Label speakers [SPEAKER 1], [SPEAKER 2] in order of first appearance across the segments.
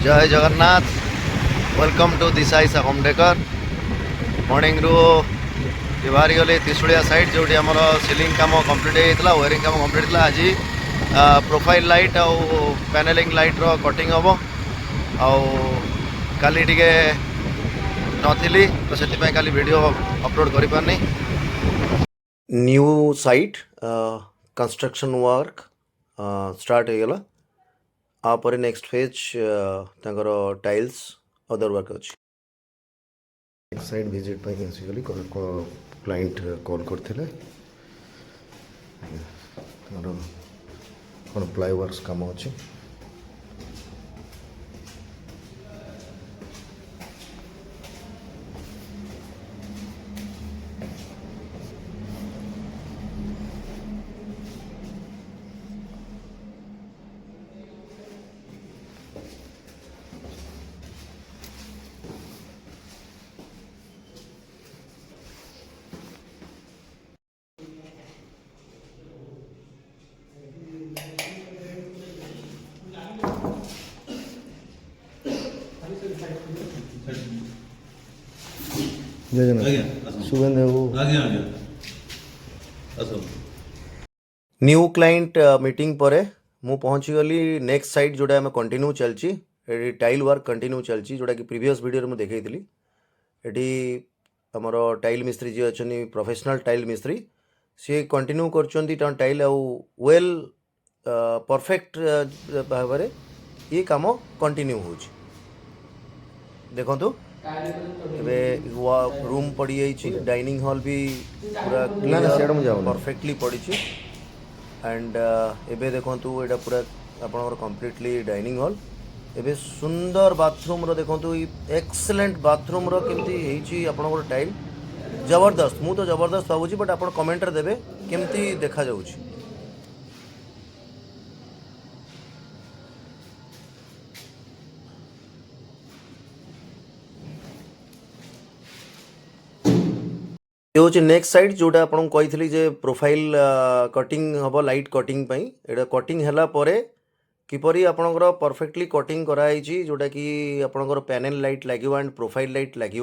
[SPEAKER 1] जय Jagannath. Welcome to दिशा इसा home decor. Morning रू ये बाहरी गली त्रिशूलिया साइड जो आम सिलिंग कम कम्प्लीट होता वेयरिंग कम कम्प्लीट होता आज प्रोफाइल लाइट आउ पैनेलिंग लाइट रो कटिंग हम आली टे नी तो से खाली वीडियो अपलोड कर पारनी। New site construction work start हो गला। आपर नेक्स्ट फेज तांकर टाइल्स अदर वर्क अच्छी साइड विजिट पे आसीगली क्लाइंट कॉल करते कौन प्लाई वर्क्स काम अच्छे न्यू क्लाइंट मीटिंग पर मु पहुँची गली नेक्स्ट साइट जोड़ा आम कंटिन्यू चलची टाइल वर्क कंटिन्यू चलची जोड़ा कि प्रीवियस वीडियो में देखी एटी आमर टाइल मिस्त्री जी अच्छा प्रोफेशनल टाइल मिस्त्री सी कंटिन्यू कर टाइल आउ वेल परफेक्ट भाव ये काम कंटिन्यू हो देखो रूम पड़ जाइए डाइनिंग हॉल भी पूरा परफेक्टली पड़ी एंड एबे देखो यहाँ पूरा आपनकर कम्प्लीटली डाइनिंग हॉल एबे सुंदर बाथरूम रो देखो एक्सीलेंट बाथरूम रो केमती आपनकर टाइल जबरदस्त मु तो जबरदस्त भावुँ बट आप कमेंट रे देबे केमती देखा जाउछि। ये हूँ नेक्स्ट साइड जोटा आपको कही जे प्रोफाइल कटिंग हम लाइट कटिंग एटा कटिंग है किपरि आपणकर परफेक्टली कटिंग कराई जोटा कि आपणकर पैनल लाइट लगे एंड प्रोफाइल लाइट लगे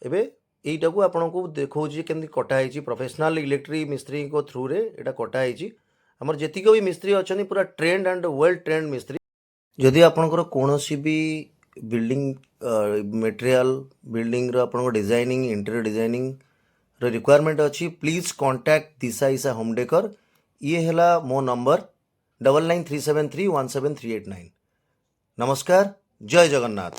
[SPEAKER 1] एबे यहीटा को आपको देखा केमती कटाई प्रोफेशनल इलेक्ट्रिक मिस्त्री को थ्रू रे एटा कटाई आमर जेतिक भी मिस्त्री अच्छा पूरा ट्रेंड एंड वेल ट्रेंड मिस्त्री। जदि आपणकर कौन भी बिल्डिंग मटेरियल बिल्डिंग रो डिजाइनिंग इंटीरियर डिजाइनिंग रिक्वायरमेंट अच्छी प्लीज कांटेक्ट दिशा इसा होम डेकर। ये है मो नंबर 9937317389। नमस्कार, जय जगन्नाथ।